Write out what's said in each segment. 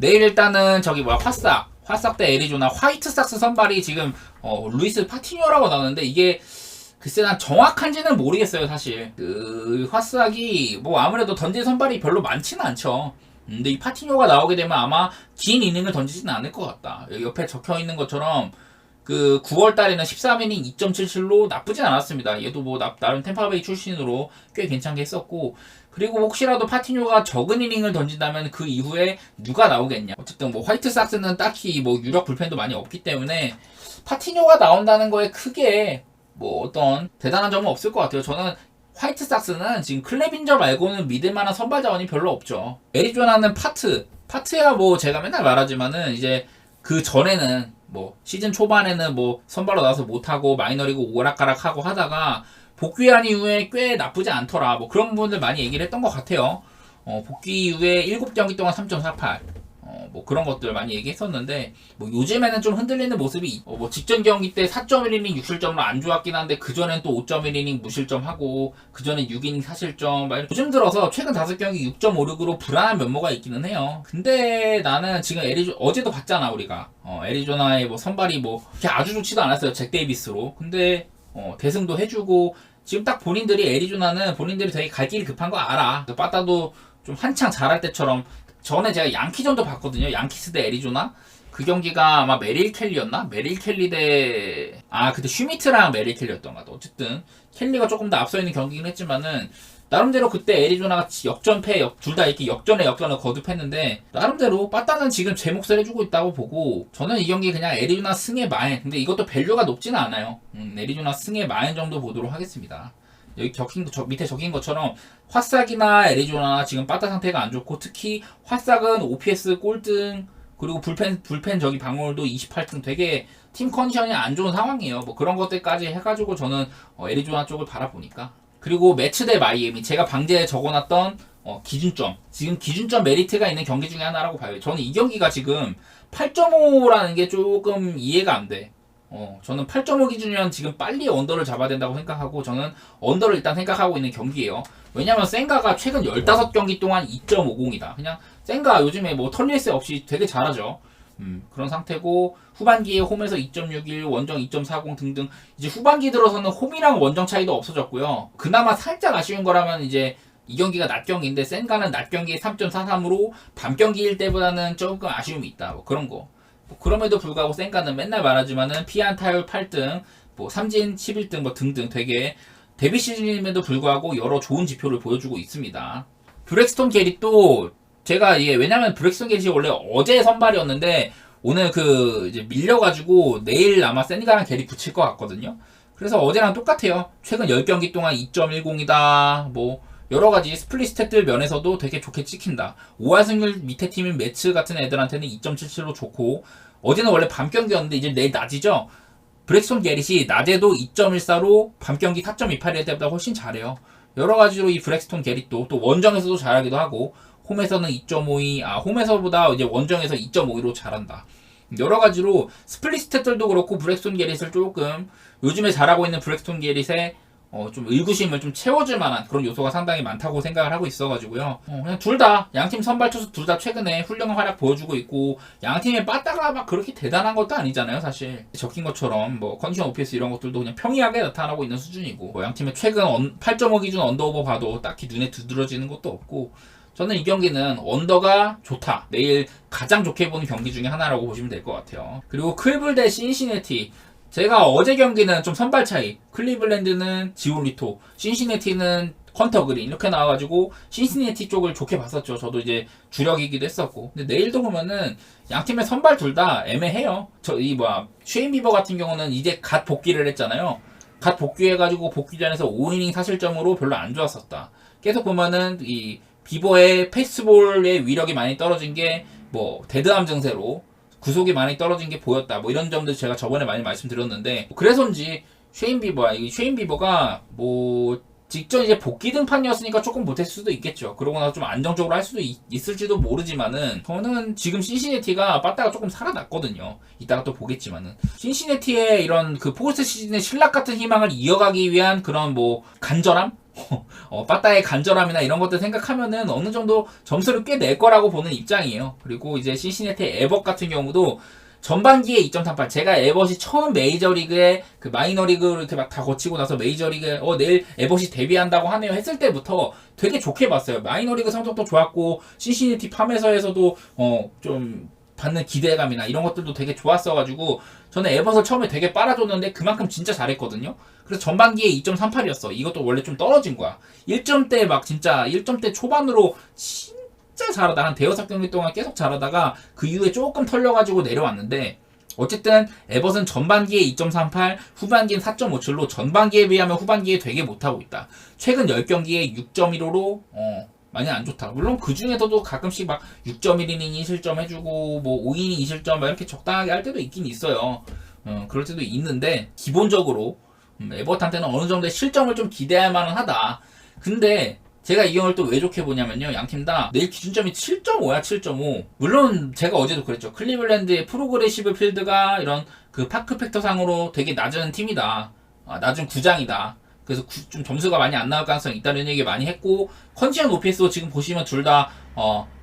내일 일단은 저기 뭐야 화싹 대 애리조나 화이트삭스 선발이 지금 루이스 파티뉴어라고 나오는데 이게 글쎄 난 정확한지는 모르겠어요 사실. 그 화싹이 뭐 아무래도 던질 선발이 별로 많지는 않죠. 근데 이 파티뉴어가 나오게 되면 아마 긴 이닝을 던지지는 않을 것 같다. 여기 옆에 적혀있는 것처럼 그 9월 달에는 13이닝 2.77로 나쁘진 않았습니다. 얘도 뭐 나름 템파베이 출신으로 꽤 괜찮게 했었고, 그리고 혹시라도 파티뉴가 적은 이닝을 던진다면 그 이후에 누가 나오겠냐. 어쨌든 뭐 화이트삭스는 딱히 뭐 유력 불펜도 많이 없기 때문에 파티뉴가 나온다는 거에 크게 뭐 어떤 대단한 점은 없을 것 같아요. 저는 화이트삭스는 지금 클레빈저 말고는 믿을 만한 선발 자원이 별로 없죠. 애리조나는 파트야 뭐 제가 맨날 말하지만은 이제 그 전에는 뭐 시즌 초반에는 뭐 선발로 나와서 못하고 마이너리그 오락가락하고 하다가 복귀한 이후에 꽤 나쁘지 않더라. 뭐 그런 부분들 많이 얘기를 했던 것 같아요. 복귀 이후에 7경기 동안 3.48. 뭐 그런 것들 많이 얘기했었는데 뭐 요즘에는 좀 흔들리는 모습이 뭐 직전 경기 때 4.1이닝 6실점으로 안 좋았긴 한데 그전엔 또 5.1이닝 무실점하고 그전엔 6이닝 4실점 요즘 들어서 최근 5경기 6.56으로 불안한 면모가 있기는 해요. 근데 나는 지금 어제도 봤잖아 우리가 애리조나의 뭐 선발이 뭐 그렇게 아주 좋지도 않았어요. 잭 데이비스로. 근데 대승도 해주고 지금 딱 본인들이 애리조나는 본인들이 되게 갈 길이 급한 거 알아. 빠따도 좀 한창 잘할 때처럼 전에 제가 양키전도 봤거든요. 양키스 대 애리조나. 그 경기가 아마 메릴 켈리였나? 메릴 켈리 그때 슈미트랑 메릴 켈리였던 것 같아. 어쨌든 켈리가 조금 더 앞서 있는 경기긴 했지만은 나름대로 그때 애리조나가 역전패 둘 다 이렇게 역전을 거듭했는데 나름대로 빠따는 지금 제 몫을 해주고 있다고 보고 저는 이 경기 그냥 애리조나 승의 마인. 근데 이것도 밸류가 높지는 않아요. 애리조나 승의 마인 정도 보도록 하겠습니다. 여기 밑에 적힌 것처럼 화싹이나 애리조나 지금 빠따 상태가 안 좋고 특히 화싹은 OPS 꼴등 그리고 불펜 저기 방어율도 28등 되게 팀 컨디션이 안 좋은 상황이에요. 뭐 그런 것들까지 해가지고 저는 애리조나 쪽을 바라보니까. 그리고 매치 대 마이애미 제가 방제에 적어놨던 기준점 지금 기준점 메리트가 있는 경기 중에 하나라고 봐요. 저는 이 경기가 지금 8.5라는 게 조금 이해가 안 돼. 저는 8.5 기준이면 지금 빨리 언더를 잡아야 된다고 생각하고 저는 언더를 일단 생각하고 있는 경기예요. 왜냐면 센가가 최근 15경기 동안 2.50이다. 그냥 센가 요즘에 뭐 털리스 없이 되게 잘하죠. 그런 상태고 후반기에 홈에서 2.61, 원정 2.40 등등 이제 후반기 들어서는 홈이랑 원정 차이도 없어졌고요. 그나마 살짝 아쉬운 거라면 이제 이 경기가 낮 경기인데 센가는 낮 경기에 3.43으로 밤 경기일 때보다는 조금 아쉬움이 있다. 뭐 그런 거. 그럼에도 불구하고 센가는 맨날 말하지만은 피안 타율 8등, 뭐 삼진 11등 뭐 등등 되게 데뷔 시즌임에도 불구하고 여러 좋은 지표를 보여주고 있습니다. 브렉스톤 게릿도 제가 이게 왜냐면 브렉스톤 게릿이 원래 어제 선발이었는데 오늘 이제 밀려가지고 내일 아마 센가랑 게릿 붙일 것 같거든요. 그래서 어제랑 똑같아요. 최근 10경기 동안 2.10이다. 뭐 여러가지 스플릿 스탯들 면에서도 되게 좋게 찍힌다. 5할 승률 밑에 팀인 매츠 같은 애들한테는 2.77로 좋고 어제는 원래 밤 경기였는데 이제 내일 낮이죠. 브렉스톤 게릿이 낮에도 2.14로 밤 경기 4.28일 때보다 훨씬 잘해요. 여러가지로 이 브렉스톤 게릿도 또 원정에서도 잘하기도 하고 홈에서는 2.52 홈에서보다 이제 원정에서 2.52로 잘한다. 여러가지로 스플릿 스탯들도 그렇고 브렉스톤 게릿을 조금 요즘에 잘하고 있는 브렉스톤 게릿의 좀 의구심을 좀 채워줄 만한 그런 요소가 상당히 많다고 생각을 하고 있어가지고요. 그냥 양팀 선발 투수 둘 다 최근에 훌륭한 활약 보여주고 있고 양팀의 빠따가 막 그렇게 대단한 것도 아니잖아요, 사실. 적힌 것처럼 뭐 컨디션 OPS 이런 것들도 그냥 평이하게 나타나고 있는 수준이고 뭐 양팀의 최근 8.5 기준 언더오버 봐도 딱히 눈에 두드러지는 것도 없고 저는 이 경기는 언더가 좋다. 내일 가장 좋게 보는 경기 중에 하나라고 보시면 될 것 같아요. 그리고 클블 대 신시내티 제가 어제 경기는 좀 선발 차이 클리블랜드는 지올리토 신시내티는 헌터 그린 이렇게 나와가지고 신시내티 쪽을 좋게 봤었죠. 저도 이제 주력이기도 했었고 근데 내일도 보면은 양팀의 선발 둘 다 애매해요. 쉐인 비버 같은 경우는 이제 갓 복귀를 했잖아요. 갓 복귀해가지고 복귀전에서 5이닝 사실점으로 별로 안 좋았었다. 계속 보면은 이 비버의 패스볼의 위력이 많이 떨어진 게 뭐 데드암 증세로 구속이 많이 떨어진 게 보였다. 뭐 이런 점들 제가 저번에 많이 말씀드렸는데 그래서인지 쉐인 비버가 뭐 직전 이제 복귀 등판이었으니까 조금 못했을 수도 있겠죠. 그러고 나서 좀 안정적으로 할 수도 있을지도 모르지만은 저는 지금 신시내티가 빠따가 조금 살아났거든요. 이따가 또 보겠지만은 신시내티의 이런 포스트 시즌의 신락 같은 희망을 이어가기 위한 그런 뭐 간절함 빠따의 간절함이나 이런 것들 생각하면은 어느 정도 점수를 꽤 낼 거라고 보는 입장이에요. 그리고 이제 신시내티 에벗 같은 경우도 전반기에 2.38. 제가 에벗이 처음 메이저리그에 그 마이너리그를 이렇게 막 다 거치고 나서 메이저리그에 내일 에벗이 데뷔한다고 하네요 했을 때부터 되게 좋게 봤어요. 마이너리그 성적도 좋았고 신시내티 팜에서에서도 좀 받는 기대감이나 이런 것들도 되게 좋았어가지고 저는 에벗을 처음에 되게 빨아줬는데 그만큼 진짜 잘했거든요. 그래서 전반기에 2.38이었어. 이것도 원래 좀 떨어진 거야. 1점대 막 진짜 1점대 초반으로 진짜 잘하다 한 대여섯 경기 동안 계속 잘하다가 그 이후에 조금 털려가지고 내려왔는데 어쨌든 에벗은 전반기에 2.38, 후반기엔 4.57로 전반기에 비하면 후반기에 되게 못하고 있다. 최근 10경기에 6.15로 많이 안 좋다. 물론 그 중에서도 가끔씩 막 6.1이닝이 실점해주고 뭐 5이닝 2실점 이렇게 적당하게 할 때도 있긴 있어요. 그럴 때도 있는데 기본적으로 에버트한테는 어느 정도의 실점을 좀 기대할 만은 하다. 근데 제가 이 경우를 또 왜 좋게 보냐면요. 양팀 다 내일 기준점이 7.5야 7.5. 물론 제가 어제도 그랬죠. 클리블랜드의 프로그레시브 필드가 이런 그 파크 팩터상으로 되게 낮은 팀이다. 낮은 구장이다. 그래서 좀 점수가 많이 안 나올 가능성이 있다는 얘기 많이 했고 컨디션 OPS도 지금 보시면 둘 다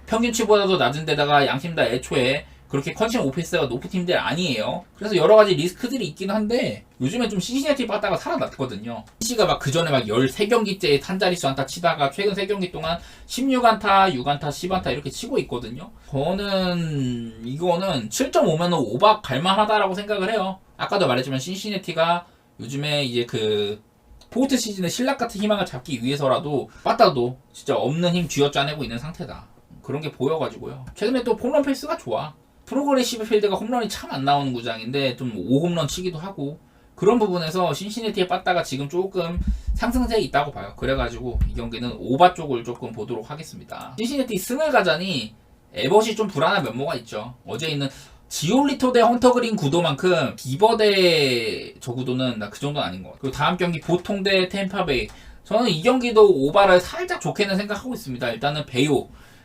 평균치보다도 낮은 데다가 양팀 다 애초에 그렇게 컨디션 OPS가 높은 팀들 아니에요. 그래서 여러 가지 리스크들이 있긴 한데 요즘에 좀 신시내티 빠따가 살아났거든요. 신시가 막 그전에 막 13경기째 탄자릿수 안타 치다가 최근 3경기 동안 16안타, 6안타, 10안타 이렇게 치고 있거든요. 저는 이거는 7.5면은 오박 갈만하다라고 생각을 해요. 아까도 말했지만 신시내티가 요즘에 이제 그 포스트 시즌의 신락 같은 희망을 잡기 위해서라도 빠따도 진짜 없는 힘 쥐어짜내고 있는 상태다. 그런 게 보여가지고요. 최근에 또 홈런 페이스가 좋아. 프로그레시브 필드가 홈런이 참 안 나오는 구장인데 좀 5홈런 치기도 하고 그런 부분에서 신시내티의 빠따가 지금 조금 상승세에 있다고 봐요. 그래가지고 이 경기는 오바 쪽을 조금 보도록 하겠습니다. 신시내티 승을 가자니 에벗이 좀 불안한 면모가 있죠. 어제 있는 지올리토 대 헌터그린 구도만큼 비버 대 저 구도는 나 그 정도는 아닌 것 같아요. 그리고 다음 경기 보통 대 템파베이. 저는 이 경기도 오바를 살짝 좋게는 생각하고 있습니다. 일단은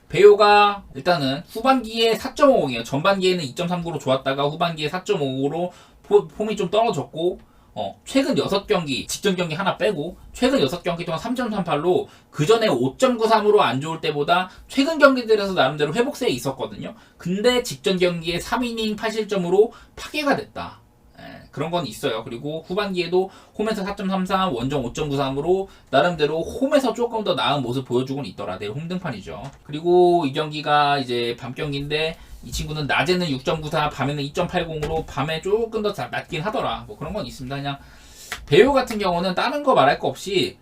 베요가 일단은 후반기에 4.50이에요. 전반기에는 2.39로 좋았다가 후반기에 4.55로 폼이 좀 떨어졌고 최근 6경기, 직전 경기 하나 빼고 최근 6경기 동안 3.38로 그 전에 5.93으로 안 좋을 때보다 최근 경기들에서 나름대로 회복세에 있었거든요. 근데 직전 경기에 3이닝 8실점으로 파괴가 됐다. 그런 건 있어요. 그리고 후반기에도 홈에서 4.33, 원정 5.93으로 나름대로 홈에서 조금 더 나은 모습 보여주고는 있더라. 내일 홈등판이죠. 그리고 이 경기가 이제 밤 경기인데 이 친구는 낮에는 6.94, 밤에는 2.80으로 밤에 조금 더 낮긴 하더라. 뭐 그런 건 있습니다. 그냥 배우 같은 경우는 다른 거 말할 거 없이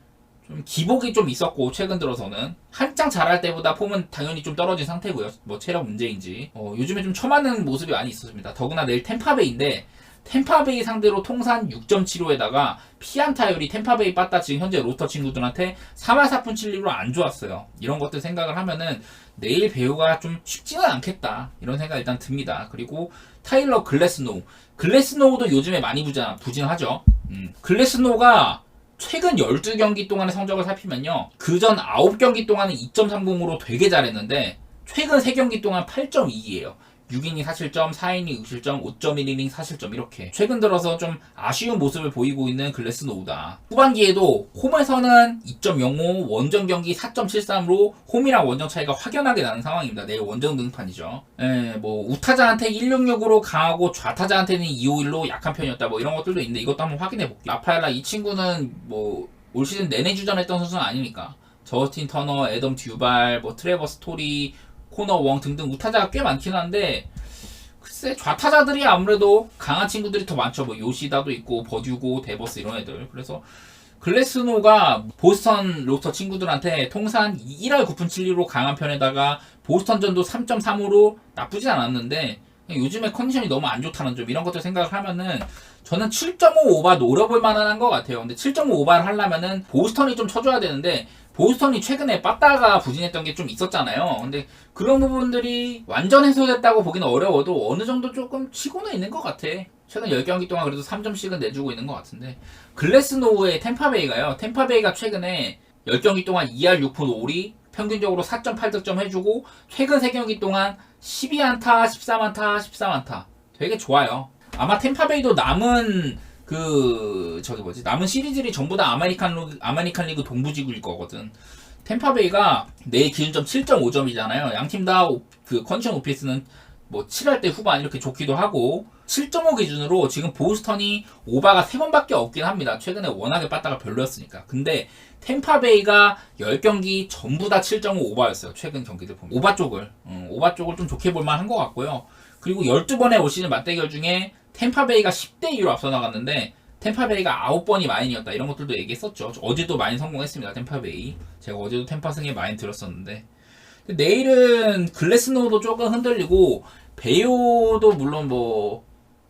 좀 기복이 좀 있었고 최근 들어서는 한창 잘할 때보다 폼은 당연히 좀 떨어진 상태고요. 뭐 체력 문제인지 요즘에 좀 처맞는 모습이 많이 있었습니다. 더구나 내일 템파베이인데 템파베이 상대로 통산 6.75에다가 피안타율이 템파베이 빠따 지금 현재 로터 친구들한테 3할 4푼 7리로 안 좋았어요. 이런 것들 생각을 하면은 내일 배우가 좀 쉽지는 않겠다 이런 생각 일단 듭니다. 그리고 타일러 글래스노우도 요즘에 많이 부진하죠. 글래스노우가 최근 12경기 동안의 성적을 살피면요. 그전 9경기 동안은 2.30으로 되게 잘했는데 최근 3경기 동안 8.2예요. 6이닝 4실점, 4이닝 6실점, 5.1이닝 4실점 이렇게 최근 들어서 좀 아쉬운 모습을 보이고 있는 글래스노우다. 후반기에도 홈에서는 2.05, 원정 경기 4.73으로 홈이랑 원정 차이가 확연하게 나는 상황입니다. 내일 원정 등판이죠. 뭐 우타자한테 166으로 강하고 좌타자한테는 251로 약한 편이었다. 뭐 이런 것들도 있는데 이것도 한번 확인해 볼게요. 라파엘라 이 친구는 뭐 올 시즌 내내 주전했던 선수는 아니니까. 저스틴 터너, 애덤 듀발, 뭐 트레버 스토리, 코너 웡 등등 우타자가 꽤 많긴 한데 글쎄 좌타자들이 아무래도 강한 친구들이 더 많죠. 뭐 요시다도 있고 버듀고 데버스 이런 애들. 그래서 글래스노가 보스턴 로스터 친구들한테 통산 1할 9푼 7리로 강한 편에다가 보스턴전도 3.35로 나쁘지 않았는데 요즘에 컨디션이 너무 안 좋다는 점 이런 것들 생각을 하면은 저는 7.5 오바 노려볼 만한 것 같아요. 근데 7.5 오바를 하려면은 보스턴이 좀 쳐줘야 되는데 보스턴이 최근에 빠따가 부진했던 게 좀 있었잖아요. 근데 그런 부분들이 완전 해소됐다고 보기는 어려워도 어느 정도 조금 치고는 있는 것 같아. 최근 10경기 동안 그래도 3점씩은 내주고 있는 것 같은데 글래스노우의 템파베이가요. 템파베이가 최근에 10경기 동안 2할 6푼 5리 평균적으로 4.8득점 해주고 최근 3경기 동안 12안타, 13안타, 13안타 되게 좋아요. 아마 템파베이도 남은 그 저기 뭐지, 남은 시리즈들이 전부 다 아메리칸 리그 동부지구일 거거든. 템파베이가 내일 기준점 7.5점이잖아요. 양팀 다 그 컨디션 오피스는 뭐 7할 때 후반 이렇게 좋기도 하고, 7.5 기준으로 지금 보스턴이 오바가 3번밖에 없긴 합니다. 최근에 워낙에 빠따가 별로였으니까. 근데 템파베이가 10경기 전부 다 7.5 오바였어요. 최근 경기들 보면. 오바 쪽을 좀 좋게 볼만 한 것 같고요. 그리고 12번의 올 시즌 맞대결 중에 템파베이가 10대 2로 앞서 나갔는데, 템파베이가 9번이 마인이었다. 이런 것들도 얘기했었죠. 어제도 마인 성공했습니다. 템파베이. 제가 어제도 템파승에 마인 들었었는데. 내일은 글래스노도 조금 흔들리고, 베이오도 물론 뭐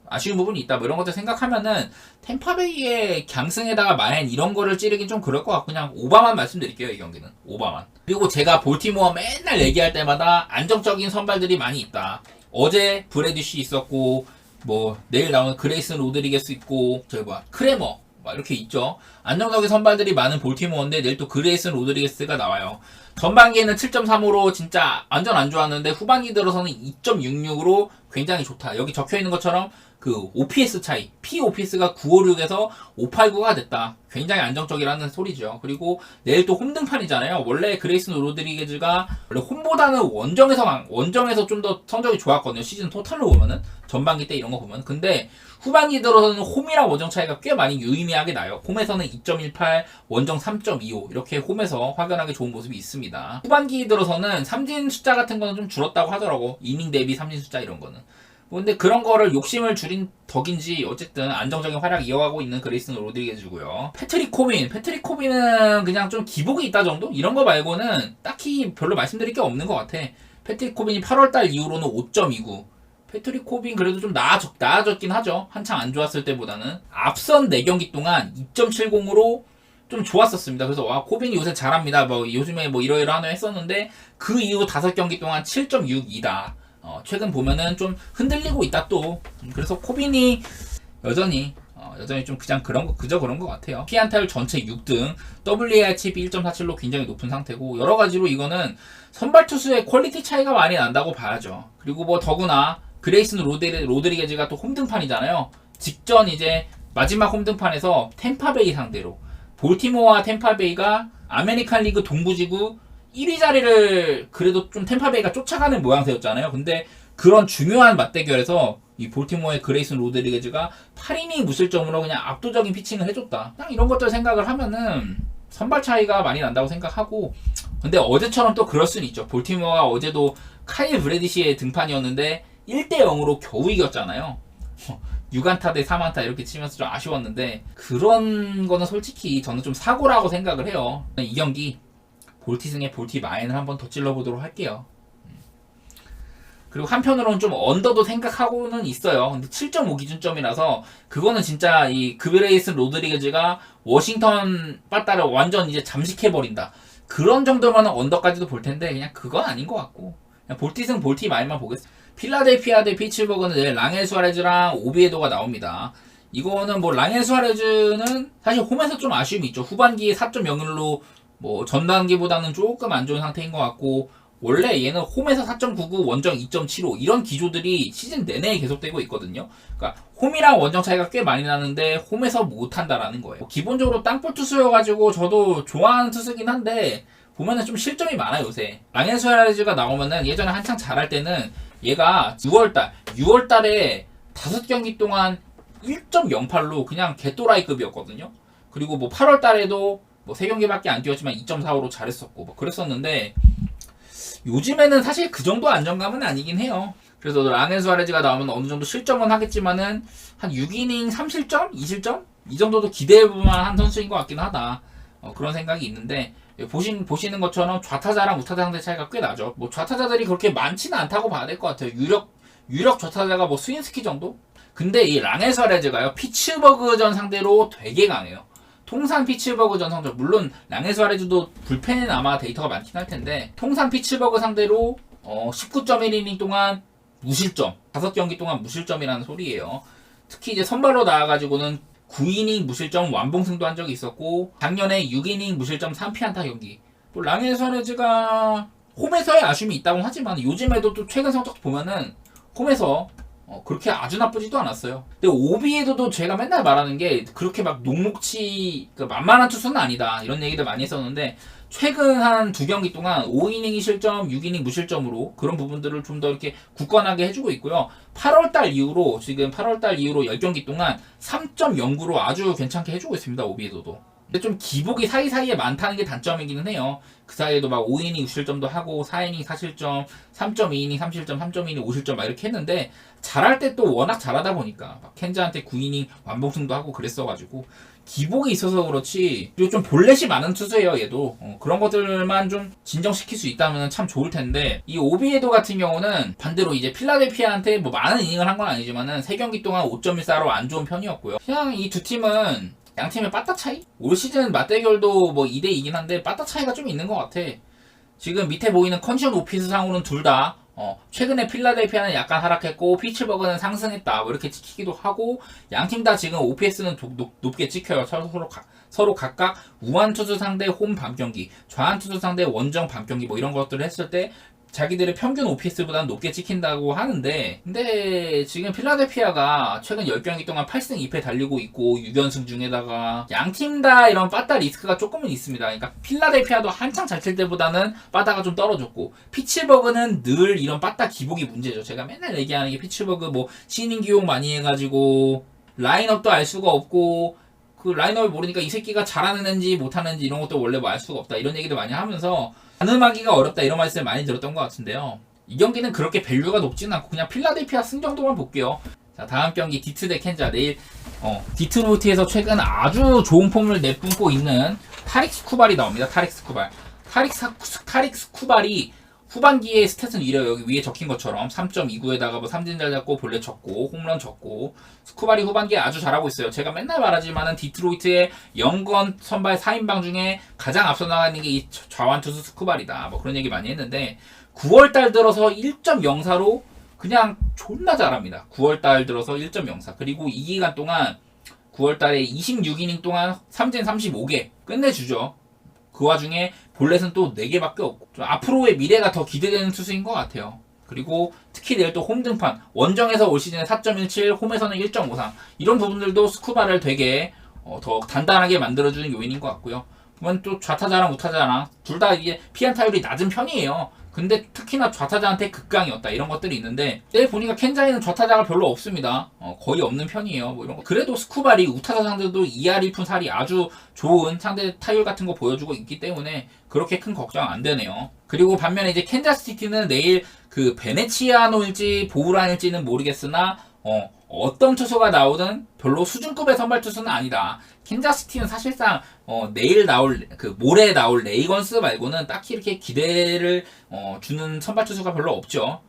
아쉬운 부분이 있다, 뭐 이런 것들 생각하면은 템파베이의 강승에다가 마인 이런 거를 찌르긴 좀 그럴 것 같고, 그냥 오바만 말씀드릴게요. 이 경기는 오바만. 그리고 제가 볼티모어 맨날 얘기할 때마다 안정적인 선발들이 많이 있다. 어제 브래디쉬 있었고, 뭐 내일 나오는 그레이슨 로드리게스 있고, 저기 뭐야, 크레머 막 이렇게 있죠. 안정적인 선발들이 많은 볼티모어인데 내일 또 그레이슨 로드리게스가 나와요. 전반기에는 7.35로 진짜 완전 안 좋았는데, 후반기 들어서는 2.66으로 굉장히 좋다. 여기 적혀있는 것처럼 그 OPS 차이, POPS가 956에서 589가 됐다. 굉장히 안정적이라는 소리죠. 그리고 내일 또 홈등판이잖아요. 원래 그레이슨 로드리게즈가 원래 홈보다는 원정에서 좀 더 성적이 좋았거든요. 시즌 토탈로 보면은, 전반기 때 이런 거 보면. 근데 후반기 들어서는 홈이랑 원정 차이가 꽤 많이 유의미하게 나요. 홈에서는 2.18, 원정 3.25 이렇게 홈에서 확연하게 좋은 모습이 있습니다. 후반기 들어서는 삼진 숫자 같은 거는 좀 줄었다고 하더라고. 이닝 대비 삼진 숫자 이런 거는. 근데 그런 거를 욕심을 줄인 덕인지 어쨌든 안정적인 활약 이어가고 있는 그레이슨 로드리게즈고요. 패트릭 코빈은 그냥 좀 기복이 있다 정도? 이런 거 말고는 딱히 별로 말씀드릴 게 없는 것 같아. 패트릭 코빈이 8월달 이후로는 5.29. 패트릭 코빈 그래도 좀 나아졌긴 하죠. 한창 안 좋았을 때보다는. 앞선 4경기 동안 2.70으로 좀 좋았었습니다. 그래서 와, 코빈이 요새 잘합니다. 뭐 요즘에 뭐 이러이러하노 했었는데, 그 이후 5경기 동안 7.62다. 최근 보면은 좀 흔들리고 있다 또. 그래서 코빈이 여전히 좀 그냥 그저 그런 것 같아요. 피안타율 전체 6등, WAR 칩이 1.47로 굉장히 높은 상태고, 여러 가지로 이거는 선발 투수의 퀄리티 차이가 많이 난다고 봐야죠. 그리고 뭐 더구나 그레이슨 로드리게즈가 또 홈등판이잖아요. 직전 이제 마지막 홈등판에서 템파베이 상대로, 볼티모어와 템파베이가 아메리칸 리그 동부지구 1위 자리를 그래도 좀 템파베이가 쫓아가는 모양새였잖아요. 근데 그런 중요한 맞대결에서 이 볼티모어의 그레이슨 로드리게즈가 8이닝 무실점으로 그냥 압도적인 피칭을 해줬다. 그냥 이런 것들 생각을 하면은 선발 차이가 많이 난다고 생각하고, 근데 어제처럼 또 그럴 수는 있죠. 볼티모어가 어제도 카일 브래디시의 등판이었는데 1대0으로 겨우 이겼잖아요. 6안타 대 3안타 이렇게 치면서 좀 아쉬웠는데, 그런 거는 솔직히 저는 좀 사고라고 생각을 해요. 이 경기 볼티승에 볼티 마인을 한번 더 찔러보도록 할게요. 그리고 한편으로는 좀 언더도 생각하고는 있어요. 근데 7.5 기준점이라서 그거는 진짜 이 그레이슨 로드리게즈가 워싱턴 빠따를 완전 이제 잠식해버린다, 그런 정도면 언더까지도 볼 텐데, 그냥 그건 아닌 것 같고, 그냥 볼티승 볼티 마인만 보겠습니다. 필라델피아 대 피츠버그는 내일 랑엘 수아레즈랑 오비에도가 나옵니다. 이거는 뭐 랑엘 수아레즈는 사실 홈에서 좀 아쉬움이 있죠. 후반기에 4.01로 뭐 전반기보다는 조금 안 좋은 상태인 것 같고, 원래 얘는 홈에서 4.99, 원정 2.75 이런 기조들이 시즌 내내 계속되고 있거든요. 그러니까 홈이랑 원정 차이가 꽤 많이 나는데 홈에서 못한다라는 거예요. 기본적으로 땅볼 투수여가지고 저도 좋아하는 투수긴 한데, 보면은 좀 실점이 많아요 요새. 랑엘 수아레즈가 나오면은, 예전에 한창 잘할 때는 얘가 6월달에 5경기 동안 1.08로 그냥 개또라이급이었거든요. 그리고 뭐 8월달에도 뭐 3경기밖에 안 뛰었지만 2.45로 잘했었고 뭐 그랬었는데, 요즘에는 사실 그 정도 안정감은 아니긴 해요. 그래서 랑엘 수아레즈가 나오면 어느 정도 실점은 하겠지만은 한 6이닝 3실점? 2실점? 이 정도도 기대해볼 만한 선수인 것 같긴 하다. 그런 생각이 있는데, 보시는 것처럼 좌타자랑 우타자 상대 차이가 꽤 나죠. 뭐 좌타자들이 그렇게 많지는 않다고 봐야 될 것 같아요. 유력 좌타자가 뭐 스윈스키 정도? 근데 이 랑엘 수아레즈가요, 피츠버그전 상대로 되게 강해요. 통산 피츠버그전 성적, 물론 랑엘 수아레즈도 불펜에 아마 데이터가 많긴 할 텐데, 통산 피츠버그 상대로 19.1이닝 동안 무실점, 5경기 동안 무실점이라는 소리예요. 특히 이제 선발로 나와가지고는 9이닝 무실점 완봉승도 한 적이 있었고, 작년에 6이닝 무실점 3피안타 경기. 또 랑엘 수아레즈가 홈에서의 아쉬움이 있다고 하지만, 요즘에도 또 최근 성적 보면은 홈에서 그렇게 아주 나쁘지도 않았어요. 근데 오비에도도 제가 맨날 말하는 게 그렇게 막 녹록치 만만한 투수는 아니다 이런 얘기들 많이 했었는데 최근 한 두 경기 동안 5이닝 실점, 6이닝 무실점으로 그런 부분들을 좀 더 이렇게 굳건하게 해주고 있고요. 8월달 이후로 지금 8월달 이후로 10경기 동안 3.09로 아주 괜찮게 해주고 있습니다. 오비에도도. 근데 좀 기복이 사이사이에 많다는 게 단점이기는 해요. 그 사이에도 막 5이닝 6실점도 하고 4이닝 4실점, 3.2이닝 3실점, 3.2이닝 5실점 막 이렇게 했는데 잘할 때 또 워낙 잘하다 보니까 막 켄자한테 9이닝 완봉승도 하고 그랬어가지고 기복이 있어서 그렇지. 그리고 좀 볼넷이 많은 투수예요 얘도. 그런 것들만 좀 진정시킬 수 있다면 참 좋을 텐데 이 오비에도 같은 경우는 반대로 이제 필라델피아한테 뭐 많은 이닝을 한 건 아니지만은 3경기 동안 5.14로 안 좋은 편이었고요. 그냥 이 두 팀은 양팀의 빠따 차이? 올 시즌 맞대결도 뭐 2대2긴 한데 빠따 차이가 좀 있는 것 같아. 지금 밑에 보이는 컨디션 오피스 상으로는 둘 다 최근에 필라델피아는 약간 하락했고 피츠버그는 상승했다 뭐 이렇게 찍히기도 하고 양팀 다 지금 OPS는 높게 찍혀요. 서로 각각 우한 투수 상대 홈 밤경기, 좌한 투수 상대 원정 밤경기 뭐 이런 것들을 했을 때 자기들의 평균 OPS보다는 높게 찍힌다고 하는데 근데 지금 필라델피아가 최근 10경기 동안 8승 2패 달리고 있고 6연승 중에다가 양팀 다 이런 빠따 리스크가 조금은 있습니다. 그러니까 필라델피아도 한창 잘 칠 때보다는 빠따가 좀 떨어졌고 피츠버그는 늘 이런 빠따 기복이 문제죠. 제가 맨날 얘기하는 게 피츠버그 뭐 신인 기용 많이 해가지고 라인업도 알 수가 없고 그 라인업을 모르니까 이 새끼가 잘하는지 못하는지 이런 것도 원래 뭐 알 수가 없다 이런 얘기를 많이 하면서 가늠하기가 어렵다 이런 말씀을 많이 들었던 것 같은데요. 이 경기는 그렇게 밸류가 높지는 않고 그냥 필라델피아 승 정도만 볼게요. 자 다음 경기 디트 대 켄자. 내일 디트로이트에서 최근 아주 좋은 폼을 내뿜고 있는 타릭 스쿠발이 나옵니다. 타릭 스쿠발. 타릭 스쿠발이 후반기에 스탯은 이래요. 여기 위에 적힌 것처럼 3.29에다가 뭐 삼진 잘 잡고 볼넷 쳤고 홈런 쳤고 스쿠발이 후반기에 아주 잘하고 있어요. 제가 맨날 말하지만은 디트로이트의 영건 선발 4인방 중에 가장 앞서 나가는 게 이 좌완 투수 스쿠발이다. 뭐 그런 얘기 많이 했는데 9월달 들어서 1.04로 그냥 존나 잘합니다. 9월달 들어서 1.04 그리고 이 기간 동안 9월달에 26이닝 동안 삼진 35개 끝내주죠. 그 와중에 볼넷은 또 4개밖에 없고 좀 앞으로의 미래가 더 기대되는 투수인 것 같아요. 그리고 특히 내일 또 홈 등판 원정에서 올 시즌에 4.17 홈에서는 1.53 이런 부분들도 스쿠바를 되게 더 단단하게 만들어주는 요인인 것 같고요. 보면 또 좌타자랑 우타자랑 둘 다 이게 피안타율이 낮은 편이에요. 근데 특히나 좌타자한테 극강이었다 이런 것들이 있는데 내일 보니까 켄자에는 좌타자가 별로 없습니다. 거의 없는 편이에요. 뭐 이런 거. 그래도 스쿠발이 우타자 상대도 2할 1푼 살이 아주 좋은 상대 타율 같은 거 보여주고 있기 때문에 그렇게 큰 걱정 안 되네요. 그리고 반면에 이제 켄자스시티는 내일 그 베네치아노일지 보우란일지는 모르겠으나 어떤 투수가 나오든 별로 수준급의 선발 투수는 아니다. 캔자스시티는 사실상 내일 나올 모레 나올 레이건스 말고는 딱히 이렇게 기대를 주는 선발 투수가 별로 없죠.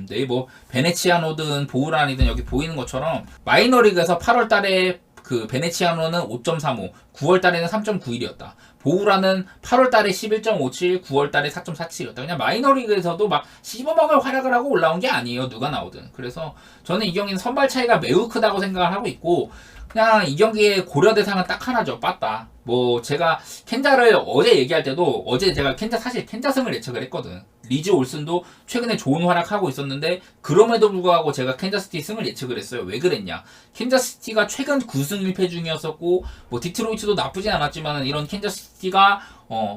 내일 뭐 베네치아노든 보우란이든 여기 보이는 것처럼 마이너리그에서 8월달에 그 베네치아노는 5.35, 9월달에는 3.91이었다. 보우라는 8월달에 11.57, 9월달에 4.47이었다. 그냥 마이너리그에서도 막 씹어먹을 활약을 하고 올라온 게 아니에요. 누가 나오든. 그래서 저는 이 경기는 선발 차이가 매우 크다고 생각을 하고 있고 그냥 이 경기의 고려 대상은 딱 하나죠. 빠따. 뭐 제가 켄자를 어제 얘기할 때도 어제 제가 사실 켄자승을 예측을 했거든. 리즈 올슨도 최근에 좋은 활약하고 있었는데 그럼에도 불구하고 제가 켄자스시티 승을 예측을 했어요. 왜 그랬냐? 켄자스시티가 최근 9승 1패 중이었었고 뭐 디트로이트도 나쁘진 않았지만 이런 켄자스시티가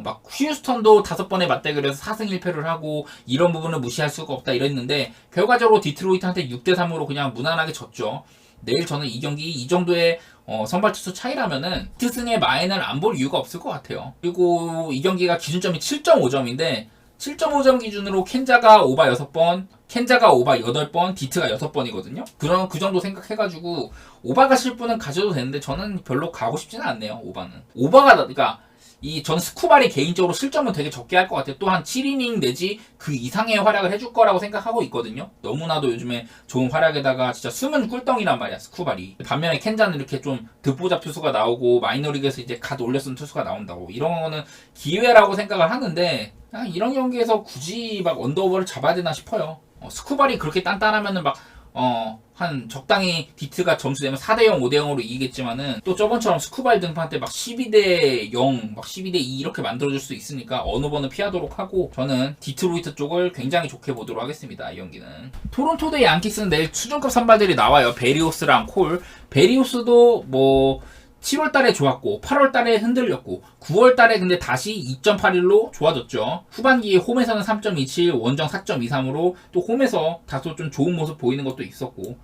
막 휴스턴도 5번의 맞대결에서 4승 1패를 하고 이런 부분을 무시할 수가 없다 이랬는데 결과적으로 디트로이트한테 6대3으로 그냥 무난하게 졌죠. 내일 저는 이 경기 이 정도의 선발 투수 차이라면은 특승의 마인을 안 볼 이유가 없을 것 같아요. 그리고 이 경기가 기준점이 7.5점인데 7.5점 기준으로 켄자가 오바 6번, 켄자가 오바 8번, 디트가 6번이거든요. 그런 그 정도 생각해가지고 오바 가실 분은 가셔도 되는데 저는 별로 가고 싶지는 않네요. 오바는. 오바가 그러니까 전 스쿠발이 개인적으로 실점은 되게 적게 할 것 같아요. 또한 7이닝 내지 그 이상의 활약을 해줄 거라고 생각하고 있거든요. 너무나도 요즘에 좋은 활약에다가 진짜 숨은 꿀덩이란 말이야, 스쿠발이. 반면에 켄자는 이렇게 좀 득보잡 투수가 나오고 마이너리그에서 이제 갓 올려쓴 투수가 나온다고. 이런 거는 기회라고 생각을 하는데 이런 경기에서 굳이 막 언더오버를 잡아야 되나 싶어요. 스쿠발이 그렇게 단단하면은 막 한 적당히 디트가 점수 내면 4대0, 5대0으로 이기겠지만은 또 저번처럼 스쿠발 등판 때 막 12대0, 막 12대2 이렇게 만들어줄 수 있으니까 어느 번은 피하도록 하고 저는 디트로이트 쪽을 굉장히 좋게 보도록 하겠습니다. 이 경기는. 토론토 대 양키스는 내일 수준급 선발들이 나와요. 베리오스랑 콜. 베리오스도 뭐 7월달에 좋았고 8월달에 흔들렸고 9월달에 근데 다시 2.81로 좋아졌죠. 후반기에 홈에서는 3.27, 원정 4.23으로 또 홈에서 다소 좀 좋은 모습 보이는 것도 있었고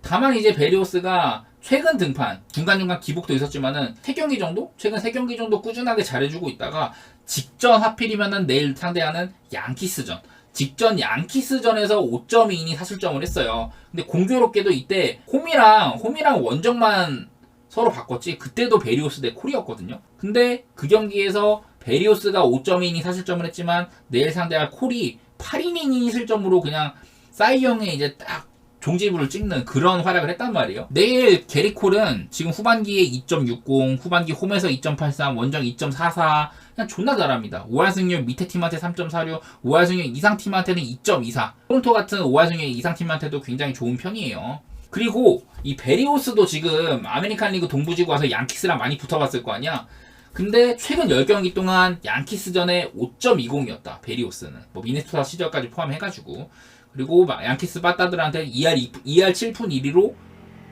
다만 이제 베리오스가 최근 등판 중간중간 기복도 있었지만은 3경기 정도? 최근 3경기 정도 꾸준하게 잘해주고 있다가 직전 하필이면은 내일 상대하는 양키스전 직전 양키스전에서 5.2인이 사실점을 했어요. 근데 공교롭게도 이때 홈이랑 원정만 서로 바꿨지 그때도 베리오스 대 콜이었거든요. 근데 그 경기에서 베리오스가 5.2이닝 사실점을 했지만 내일 상대할 콜이 8이닝 실점으로 그냥 사이 형의 이제 딱 종지부를 찍는 그런 활약을 했단 말이에요. 내일 게리 콜은 지금 후반기에 2.60, 후반기 홈에서 2.83, 원정 2.44 그냥 존나 잘합니다. 5할 승률 밑에 팀한테 3.46, 5할 승률 이상 팀한테는 2.24. 토론토 같은 5할 승률 이상 팀한테도 굉장히 좋은 편이에요. 그리고 이 베리오스도 지금 아메리칸 리그 동부지구 와서 양키스랑 많이 붙어봤을 거 아니야. 근데 최근 10경기 동안 양키스전에 5.20이었다. 베리오스는. 뭐 미네소타 시절까지 포함해가지고. 그리고 양키스 빠따들한테 2할 7푼 1리로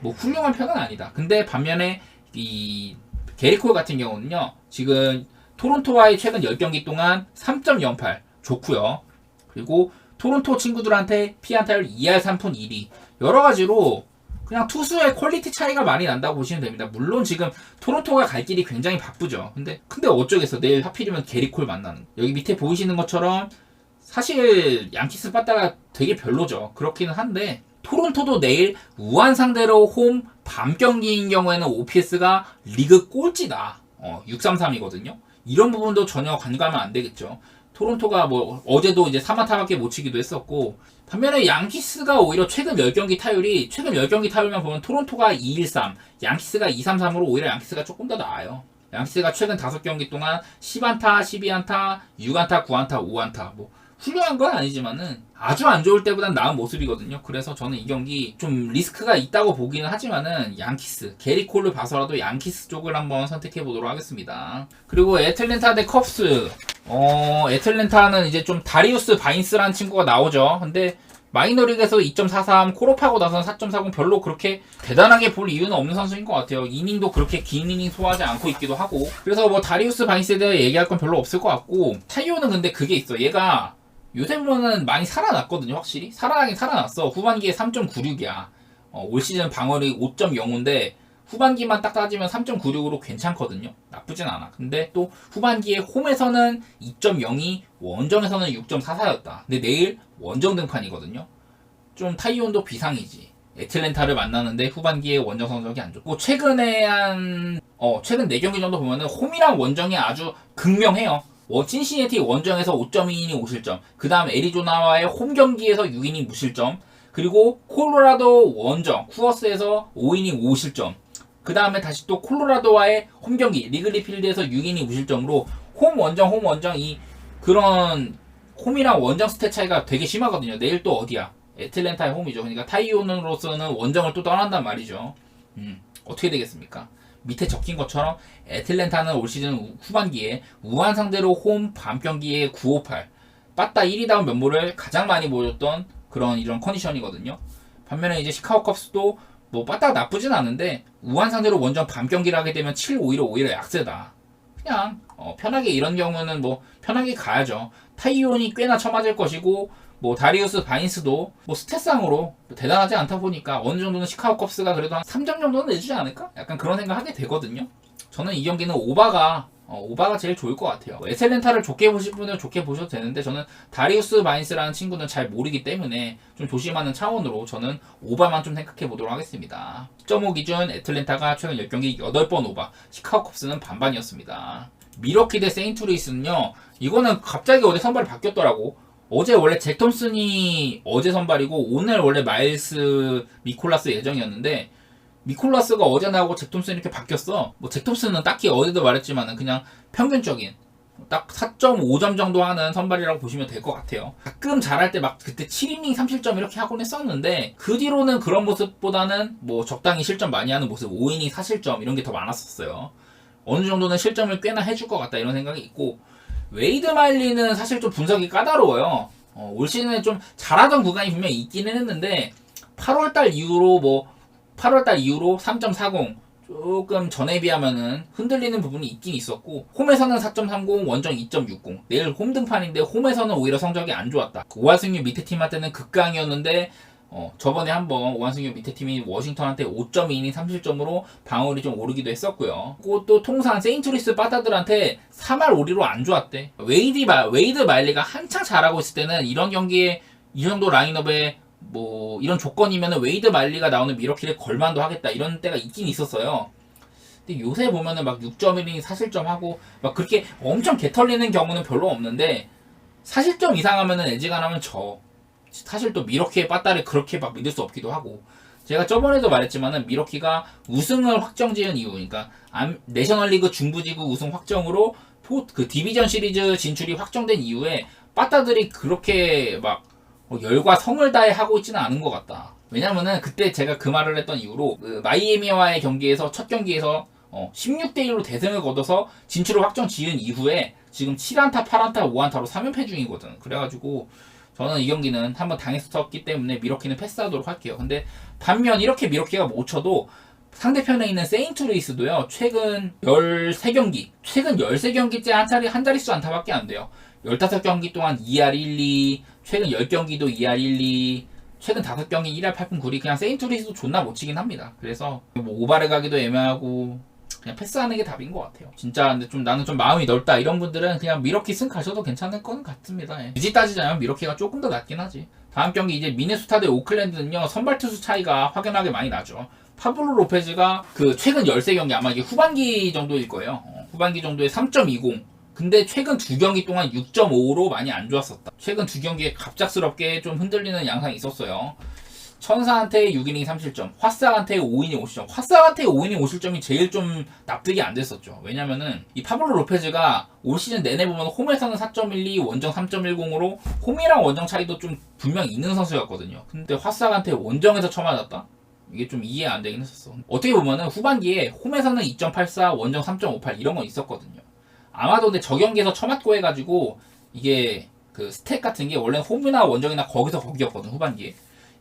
뭐 훌륭한 편은 아니다. 근데 반면에 이 게리콜 같은 경우는요. 지금 토론토와의 최근 10경기 동안 3.08 좋고요. 그리고 토론토 친구들한테 피안타율 2할 3푼 1리 여러 가지로 그냥 투수의 퀄리티 차이가 많이 난다고 보시면 됩니다. 물론 지금 토론토가 갈 길이 굉장히 바쁘죠. 근데 어쩌겠어. 내일 하필이면 게리콜 만나는. 여기 밑에 보이시는 것처럼 사실 양키스 빠따가 되게 별로죠. 그렇기는 한데 토론토도 내일 우한 상대로 홈 밤 경기인 경우에는 OPS가 리그 꼴찌다. 633이거든요. 이런 부분도 전혀 간과하면 안 되겠죠. 토론토가 뭐 어제도 이제 3안타밖에 못 치기도 했었고 반면에 양키스가 오히려 최근 10경기 타율만 보면 토론토가 213, 양키스가 233으로 오히려 양키스가 조금 더 나아요. 양키스가 최근 5경기 동안 10안타, 12안타, 6안타, 9안타, 5안타 뭐 훌륭한 건 아니지만은 아주 안 좋을 때보단 나은 모습이거든요. 그래서 저는 이 경기 좀 리스크가 있다고 보기는 하지만은 양키스, 게리콜을 봐서라도 양키스 쪽을 한번 선택해 보도록 하겠습니다. 그리고 애틀랜타 대 컵스. 애틀랜타는 이제 좀 다리우스 바인스라는 친구가 나오죠. 근데 마이너리그에서 2.43 콜업하고 나서는 4.40 별로 그렇게 대단하게 볼 이유는 없는 선수인 것 같아요. 이닝도 그렇게 긴 이닝 소화하지 않고 있기도 하고 그래서 뭐 다리우스 바인스에 대해 얘기할 건 별로 없을 것 같고 타이오는 근데 그게 있어. 얘가 요새 보면은 많이 살아났거든요. 확실히 살아나긴 살아났어. 후반기에 3.96이야. 올 시즌 방어力 5.05인데 후반기만 딱 따지면 3.96으로 괜찮거든요. 나쁘진 않아. 근데 또 후반기에 홈에서는 2.02, 원정에서는 6.44였다. 근데 내일 원정 등판이거든요. 좀 타이온도 비상이지. 애틀랜타를 만나는데 후반기에 원정 성적이 안 좋고 최근에 최근 4경기 정도 보면은 홈이랑 원정이 아주 극명해요. 신시내티 원정에서 5.2이닝 5실점, 그 다음 애리조나와의 홈 경기에서 6이닝 무실점, 그리고 콜로라도 원정 쿠어스에서 5이닝 5실점, 그 다음에 다시 또 콜로라도와의 홈 경기 리글리 필드에서 6이닝 무실점으로 홈 원정 이 그런 홈이랑 원정 스탯 차이가 되게 심하거든요. 내일 또 어디야? 애틀랜타의 홈이죠. 그러니까 타이오는으로서는 원정을 또 떠난단 말이죠. 어떻게 되겠습니까? 밑에 적힌 것처럼 애틀랜타는 올 시즌 후반기에 우한 상대로 홈 밤 경기에 958 빠따 1위다운 면모를 가장 많이 보여줬던 그런 이런 컨디션이거든요. 반면에 이제 시카고 컵스도 뭐 빠따가 나쁘진 않은데 우한 상대로 원정 밤 경기를 하게 되면 7-5로 오히려 약세다. 그냥 편하게 이런 경우는 뭐 편하게 가야죠. 타이온이 꽤나 쳐맞을 것이고 뭐 다리우스 바인스도 뭐 스탯상으로 대단하지 않다 보니까 어느 정도는 시카고 컵스가 그래도 한 3점 정도는 내주지 않을까? 약간 그런 생각 하게 되거든요. 저는 이 경기는 오바가 제일 좋을 것 같아요. 애틀랜타를 좋게 보실 분은 좋게 보셔도 되는데 저는 다리우스 바인스라는 친구는 잘 모르기 때문에 좀 조심하는 차원으로 저는 오바만 좀 생각해 보도록 하겠습니다. 10.5 기준 애틀랜타가 최근 10경기 8번 오바, 시카고 컵스는 반반이었습니다. 미러키 대 세인트루이스는요, 이거는 갑자기 어제 선발이 바뀌었더라고. 어제 원래 잭 톰슨이 어제 선발이고 오늘 원래 마일스 미콜라스 예정이었는데 미콜라스가 어제 나오고 잭 톰슨 이렇게 바뀌었어. 뭐 잭 톰슨은 딱히 어제도 말했지만은 그냥 평균적인 딱 4.5점 정도 하는 선발이라고 보시면 될 것 같아요. 가끔 잘할 때 막 그때 7이닝 3실점 이렇게 하곤 했었는데 그 뒤로는 그런 모습보다는 뭐 적당히 실점 많이 하는 모습 5이닝 4실점 이런 게 더 많았었어요. 어느 정도는 실점을 꽤나 해줄 것 같다 이런 생각이 있고, 웨이드 말리는 사실 좀 분석이 까다로워요. 올 시즌에 좀 잘하던 구간이 분명히 있기는 했는데 8월달 이후로 3.40 조금 전에 비하면은 흔들리는 부분이 있긴 있었고, 홈에서는 4.30, 원정 2.60. 내일 홈 등판인데 홈에서는 오히려 성적이 안 좋았다. 오한승률 밑에 팀한테는 극강이었는데 저번에 한번 오한승률 밑에 팀이 워싱턴한테 5.2이닝 3실점으로 방어율이 좀 오르기도 했었고요. 그리고 또 통산 세인트루이스 빠따들한테 3할 5리로 안 좋았대. 웨이드 마일리가 한창 잘하고 있을 때는 이런 경기에 이 정도 라인업에 뭐 이런 조건이면은 웨이드 말리가 나오는 미러키를 걸만도 하겠다 이런 때가 있긴 있었어요. 근데 요새 보면은 막 6.1이닝 4실점 하고 막 그렇게 엄청 개털리는 경우는 별로 없는데 4실점 이상 하면은 애지간하면 사실 또 미러키의 빠따를 그렇게 막 믿을 수 없기도 하고, 제가 저번에도 말했지만은 미러키가 우승을 확정지은 이유, 그러니까 내셔널리그 중부지구 우승 확정으로 그 디비전 시리즈 진출이 확정된 이후에 빠따들이 그렇게 막 열과 성을 다해 하고 있지는 않은 것 같다. 왜냐면은 그때 제가 그 말을 했던 이유로 그 마이애미와의 경기에서 첫 경기에서 16대1로 대승을 거둬서 진출을 확정 지은 이후에 지금 7안타, 8안타, 5안타로 3연패 중이거든. 그래가지고 저는 이 경기는 한번 당했었기 때문에 미러키는 패스하도록 할게요. 근데 반면 이렇게 미러키가 못 쳐도 상대편에 있는 세인트루이스도요, 최근 13경기째 한 자릿수 안타밖에 안 돼요. 15경기 동안 2할 1리, 최근 10경기도 2할 1리, 최근 5경기 1할 8푼 9리, 그냥 세인트루이스도 존나 못 치긴 합니다. 그래서 뭐 오바를 가기도 애매하고 그냥 패스하는 게 답인 것 같아요. 진짜 근데 좀 나는 좀 마음이 넓다 이런 분들은 그냥 미러키 승 가셔도 괜찮을 건 같습니다. 굳이 따지자면 미러키가 조금 더 낫긴 하지. 다음 경기 이제 미네소타 대 오클랜드는요, 선발 투수 차이가 확연하게 많이 나죠. 파블로 로페즈가 그 최근 13경기 아마 이게 후반기 정도일 거예요. 후반기 정도에 3.20. 근데 최근 2경기 동안 6.5로 많이 안 좋았었다. 최근 2경기에 갑작스럽게 좀 흔들리는 양상이 있었어요. 천사한테 6이닝 3실점, 화싹한테 5이닝 5실점. 화싹한테 5이닝 5실점이 제일 좀 납득이 안 됐었죠. 왜냐면은 이 파블로 로페즈가 올 시즌 내내 보면 홈에서는 4.12, 원정 3.10으로 홈이랑 원정 차이도 좀 분명히 있는 선수였거든요. 근데 화싹한테 원정에서 쳐맞았다? 이게 좀 이해 안 되긴 했었어. 어떻게 보면은 후반기에 홈에서는 2.84, 원정 3.58 이런 건 있었거든요. 아마도 근데 저 경기에서 쳐맞고 해가지고 이게 그 스탯 같은 게 원래 홈이나 원정이나 거기였거든 후반기에.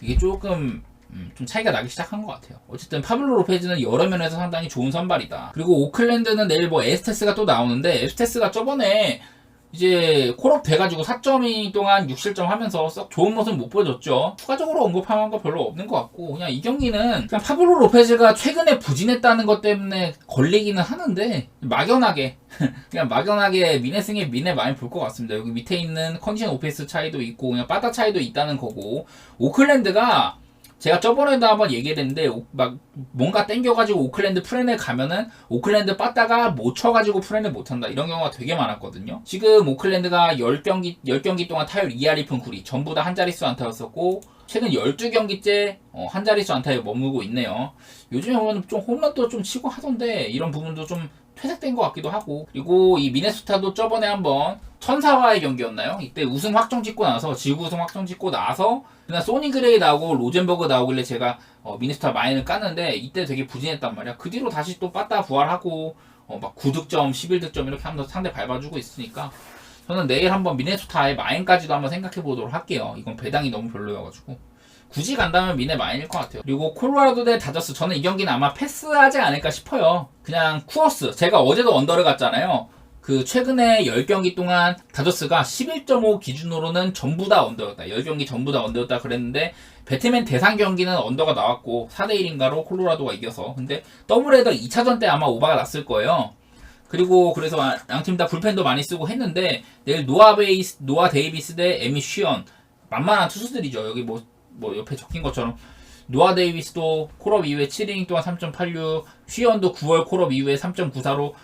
이게 조금 좀 차이가 나기 시작한 것 같아요. 어쨌든 파블로 로페즈는 여러 면에서 상당히 좋은 선발이다. 그리고 오클랜드는 내일 뭐 에스테스가 또 나오는데, 에스테스가 저번에 이제 콜업 돼가지고 4.2 동안 6실점 하면서 썩 좋은 모습 못 보여줬죠. 추가적으로 언급할 거 별로 없는 것 같고, 그냥 이 경기는 그냥 파블로 로페즈가 최근에 부진했다는 것 때문에 걸리기는 하는데 막연하게 그냥 막연하게 민의 민에 많이 볼 것 같습니다. 여기 밑에 있는 컨디션 오페스 차이도 있고 그냥 빠따 차이도 있다는 거고, 오클랜드가 제가 저번에도 한번 얘기를 했는데 막 뭔가 땡겨가지고 오클랜드 프렌에 가면은 오클랜드 빠따가 못 쳐가지고 프렌을 못한다 이런 경우가 되게 많았거든요. 지금 오클랜드가 10경기 동안 타율 2할 2푼 9리 전부 다 한 자릿수 안타였었고, 최근 12경기째 한 자릿수 안타에 머물고 있네요. 요즘에 보면 좀 홈런도 좀 치고 하던데 이런 부분도 좀 퇴색된 것 같기도 하고, 그리고 이 미네소타도 저번에 한번 천사와의 경기였나요? 이때 우승 확정 짓고 나서 지구 우승 확정 짓고 나서 그냥 소니 그레이 나오고 로젠버그 나오길래 제가 미네소타 마인을 깠는데 이때 되게 부진했단 말이야. 그 뒤로 다시 또 빠따 부활하고 막 9득점 11득점 이렇게 하면서 상대 밟아주고 있으니까 저는 내일 한번 미네소타의 마인까지도 한번 생각해 보도록 할게요. 이건 배당이 너무 별로여가지고 굳이 간다면 미네 마인일 것 같아요. 그리고 콜로라도 대 다저스, 저는 이 경기는 아마 패스하지 않을까 싶어요. 그냥 쿠어스, 제가 어제도 언더를 갔잖아요. 그 최근에 10경기 동안 다저스가 11.5 기준으로는 전부 다 언더였다. 10경기 전부 다 언더였다 그랬는데 배트맨 대상 경기는 언더가 나왔고 4대1인가로 콜로라도가 이겨서, 근데 더블헤더 2차전 때 아마 오바가 났을 거예요. 그리고 그래서 양팀 다 불펜도 많이 쓰고 했는데 내일 노아 데이비스 대 에미 쉬언, 만만한 투수들이죠. 여기 뭐 옆에 적힌 것처럼 노아 데이비스도 콜업 이후에 7이닝 동안 3.86, 쉬언도 9월 콜업 이후에 3.94로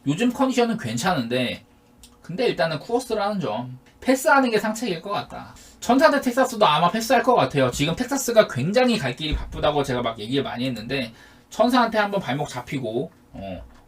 요즘 컨디션은 괜찮은데, 근데 일단은 쿠어스라는 점 패스하는 게 상책일 것 같다. 천사 대 텍사스도 아마 패스할 것 같아요. 지금 텍사스가 굉장히 갈 길이 바쁘다고 제가 막 얘기를 많이 했는데 천사한테 한번 발목 잡히고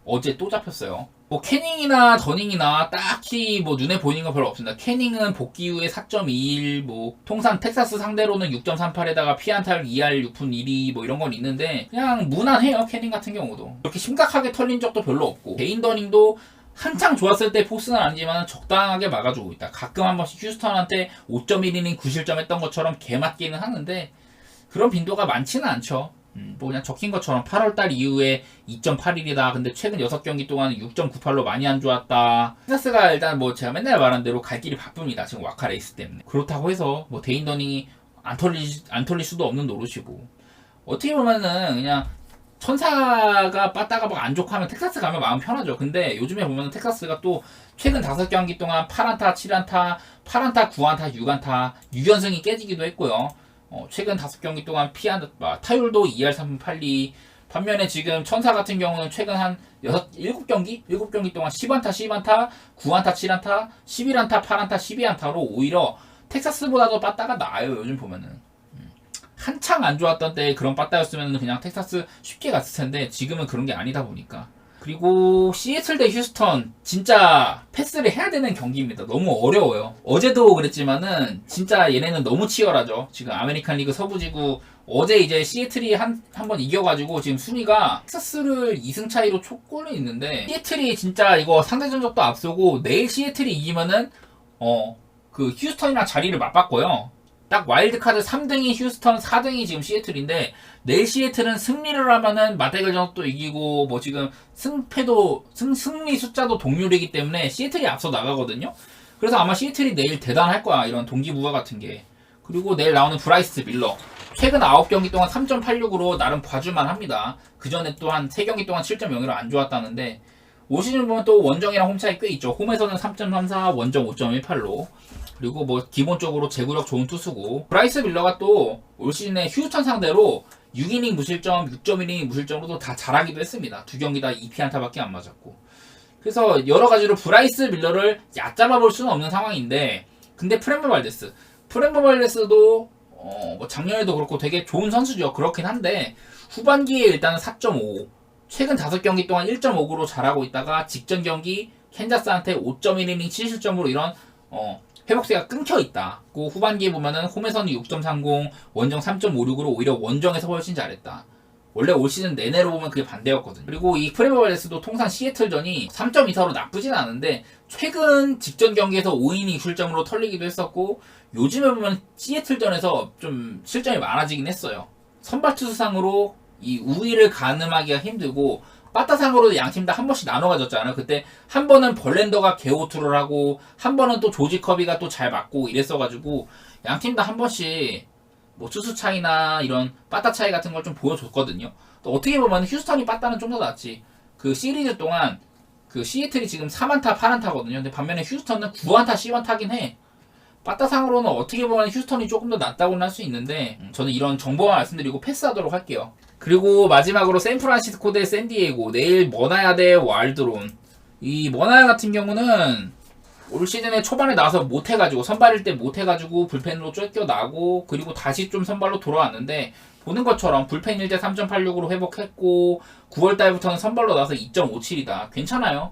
어제 또 잡혔어요. 뭐 캐닝이나 더닝이나 딱히 뭐 눈에 보이는 건 별로 없습니다. 캐닝은 복귀 후에 4.21, 뭐 통산 텍사스 상대로는 6.38에다가 피안타율 2할 6푼 1리 뭐 이런 건 있는데 그냥 무난해요. 캐닝 같은 경우도 그렇게 심각하게 털린 적도 별로 없고, 데인 더닝도 한창 좋았을 때 포스는 아니지만 적당하게 막아주고 있다. 가끔 한 번씩 휴스턴한테 5.1이닝 9실점 했던 것처럼 개맞기는 하는데 그런 빈도가 많지는 않죠. 뭐 그냥 적힌 것처럼 8월달 이후에 2.81이다. 근데 최근 6경기 동안 6.98로 많이 안 좋았다. 텍사스가 일단 뭐 제가 맨날 말한 대로 갈 길이 바쁩니다. 지금 와카 레이스 때문에. 그렇다고 해서 뭐 데인 더닝이 안 털릴 수도 없는 노릇이고, 어떻게 보면은 그냥 천사가 빠따가 막 안 좋고 하면 텍사스 가면 마음 편하죠. 근데 요즘에 보면 텍사스가 또 최근 5경기 동안 8안타, 7안타, 8안타, 9안타, 6안타, 6연승이 깨지기도 했고요. 최근 5경기 동안 타율도 2할 3분 8리. 반면에 지금 천사 같은 경우는 최근 한 7경기 동안 10안타, 10안타, 9안타, 7안타, 11안타, 8안타, 12안타로 오히려 텍사스보다도 빠따가 나아요. 요즘 보면은. 한창 안 좋았던 때 그런 빠따였으면 그냥 텍사스 쉽게 갔을 텐데 지금은 그런 게 아니다 보니까. 그리고 시애틀 대 휴스턴 진짜 패스를 해야 되는 경기입니다. 너무 어려워요. 어제도 그랬지만은 진짜 얘네는 너무 치열하죠. 지금 아메리칸 리그 서부지구 어제 이제 시애틀이 한 번 이겨가지고 지금 순위가 텍사스를 2승 차이로 촉골이 있는데, 시애틀이 진짜 이거 상대 전적도 앞서고 내일 시애틀이 이기면은 그 휴스턴이랑 자리를 맞바꿔요. 딱 와일드카드 3등이 휴스턴, 4등이 지금 시애틀인데 내일 시애틀은 승리를 하면은 맞대결 전도 이기고 뭐 지금 승리 숫자도 동률이기 때문에 시애틀이 앞서 나가거든요. 그래서 아마 시애틀이 내일 대단할 거야, 이런 동기부여 같은 게. 그리고 내일 나오는 브라이스 밀러 최근 9경기 동안 3.86으로 나름 봐줄만 합니다. 그 전에 또 한 3경기 동안 7.01로 안 좋았다는데 올 시즌 보면 또 원정이랑 홈차이 꽤 있죠. 홈에서는 3.34, 원정 5.18로. 그리고 뭐 기본적으로 제구력 좋은 투수고, 브라이스 밀러가 또 올 시즌에 휴스턴 상대로 6이닝 무실점, 6.1이닝 무실점으로도 다 잘하기도 했습니다. 2경기 다 2피안타밖에 안 맞았고. 그래서 여러 가지로 브라이스 밀러를 얕잡아 볼 수는 없는 상황인데, 근데 프랜보 발데스도 뭐 작년에도 그렇고 되게 좋은 선수죠. 그렇긴 한데 후반기에 일단은 4.5, 최근 5경기 동안 1.5구로 잘하고 있다가 직전 경기 캔자스한테 5.1이닝 7실점으로 이런 회복세가 끊겨있다. 그 후반기에 보면은 홈에서는 6.30, 원정 3.56으로 오히려 원정에서 훨씬 잘했다. 원래 올 시즌 내내로 보면 그게 반대였거든요. 그리고 이 프레모 발데스도 통산 시애틀전이 3.24로 나쁘진 않은데 최근 직전 경기에서 5이닝 실점으로 털리기도 했었고, 요즘에 보면 시애틀전에서 좀 실점이 많아지긴 했어요. 선발 투수상으로 이 우위를 가늠하기가 힘들고, 빠따상으로도 양팀 다 한 번씩 나눠 가졌잖아요. 그때 한 번은 벌렌더가 개오투를 하고 한 번은 또 조지 커비가 또 잘 맞고 이랬어가지고 양팀 다 한 번씩 뭐 투수 차이나 이런 빠따 차이 같은 걸 좀 보여줬거든요. 또 어떻게 보면 휴스턴이 빠따는 좀 더 낫지. 그 시리즈 동안 그 시애틀이 지금 3안타 8안타거든요. 근데 반면에 휴스턴은 9안타 10안타긴 해. 빠따상으로는 어떻게 보면 휴스턴이 조금 더 낫다고는 할 수 있는데 저는 이런 정보만 말씀드리고 패스하도록 할게요. 그리고 마지막으로 샌프란시스코 대 샌디에이고, 내일 머나야 대 와일드론. 이 머나야 같은 경우는 올 시즌에 초반에 나와서 못해가지고, 선발일 때 못해가지고 불펜으로 쫓겨나고 그리고 다시 좀 선발로 돌아왔는데 보는 것처럼 불펜 1대 3.86으로 회복했고 9월달부터는 선발로 나와서 2.57이다. 괜찮아요.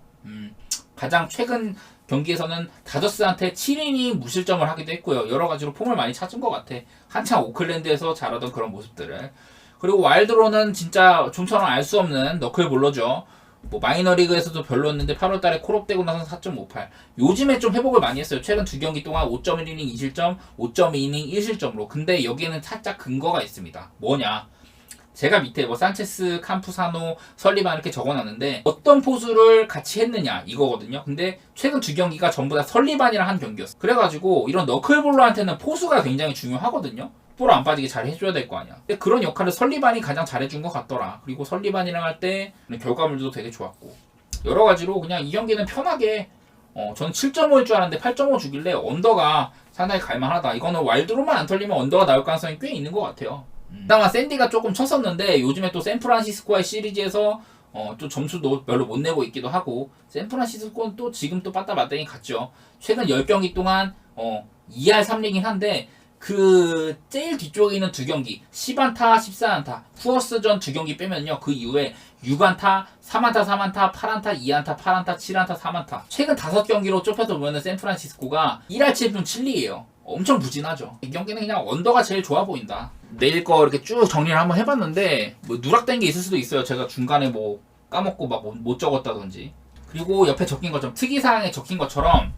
가장 최근 경기에서는 다저스한테 7이닝 무실점을 하기도 했고요. 여러가지로 폼을 많이 찾은 것 같아. 한창 오클랜드에서 잘하던 그런 모습들을. 그리고 와일드로는 진짜 좀처럼 알 수 없는 너클볼러죠. 뭐 마이너리그에서도 별로였는데 8월달에 콜업되고 나서 4.58. 요즘에 좀 회복을 많이 했어요. 최근 2경기 동안 5.1이닝 2실점, 5.2이닝 1실점으로. 근데 여기에는 살짝 근거가 있습니다. 뭐냐? 제가 밑에 뭐 산체스, 캄푸사노, 설리반 이렇게 적어놨는데 어떤 포수를 같이 했느냐 이거거든요. 근데 최근 2경기가 전부 다 설리반이랑 한 경기였어. 그래가지고 이런 너클볼러한테는 포수가 굉장히 중요하거든요. 볼 안 빠지게 잘 해줘야 될 거 아니야. 근데 그런 역할을 설리반이 가장 잘해준 것 같더라. 그리고 설리반이랑 할 때 결과물도 되게 좋았고, 여러 가지로 그냥 이 경기는 편하게 저는 7.5일 줄 알았는데 8.5 주길래 언더가 상당히 갈만하다. 이거는 와일드로만 안 털리면 언더가 나올 가능성이 꽤 있는 것 같아요. 그나마 샌디가 조금 쳤었는데 요즘에 또 샌프란시스코의 시리즈에서 또 점수도 별로 못 내고 있기도 하고, 샌프란시스코는 또 지금 또 빠따 맞대기 갔죠. 최근 10경기 동안 2할 3리긴 한데 그 제일 뒤쪽에 있는 두 경기 10안타 14안타 후어스전 두 경기 빼면요 그 이후에 6안타 3안타 3안타 8안타 2안타 8안타 7안타 3안타 최근 5경기로 좁혀서 보면 샌프란시스코가 1할 7분 7리예요. 엄청 부진하죠. 이 경기는 그냥 언더가 제일 좋아 보인다. 내일 거 이렇게 쭉 정리를 한번 해봤는데 뭐 누락된 게 있을 수도 있어요. 제가 중간에 뭐 까먹고 막 못 적었다든지. 그리고 옆에 적힌 것처럼 특이사항에 적힌 것처럼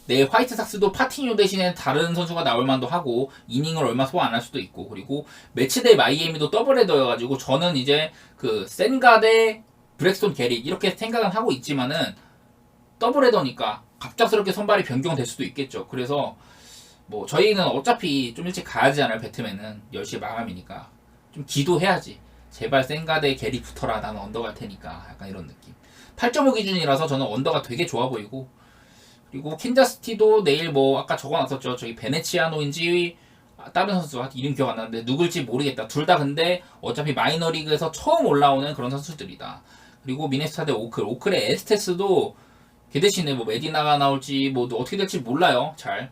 내일 화이트삭스도 파티뉴 대신에 다른 선수가 나올 만도 하고 이닝을 얼마 소화 안 할 수도 있고 그리고 매치데이 마이애미도 더블헤더여가지고 저는 이제 그 센가 대 브렉스톤 게릭 이렇게 생각은 하고 있지만은 더블헤더니까 갑작스럽게 선발이 변경될 수도 있겠죠. 그래서 뭐 저희는 어차피 좀 일찍 가야 하잖아요. 배트맨은 10시 마감이니까 좀 기도해야지. 제발 센가 대 게릭 붙어라. 나는 언더 갈 테니까 약간 이런 느낌. 8.5 기준이라서 저는 언더가 되게 좋아 보이고 그리고 킨자스티도 내일 뭐 아까 적어놨었죠. 저기 베네치아노인지 다른 선수가 이름 기억 안 나는데 누굴지 모르겠다. 둘 다 근데 어차피 마이너리그에서 처음 올라오는 그런 선수들이다. 그리고 미네소타 대 오클의 에스테스도 걔 대신에 뭐 메디나가 나올지 뭐 어떻게 될지 몰라요. 잘.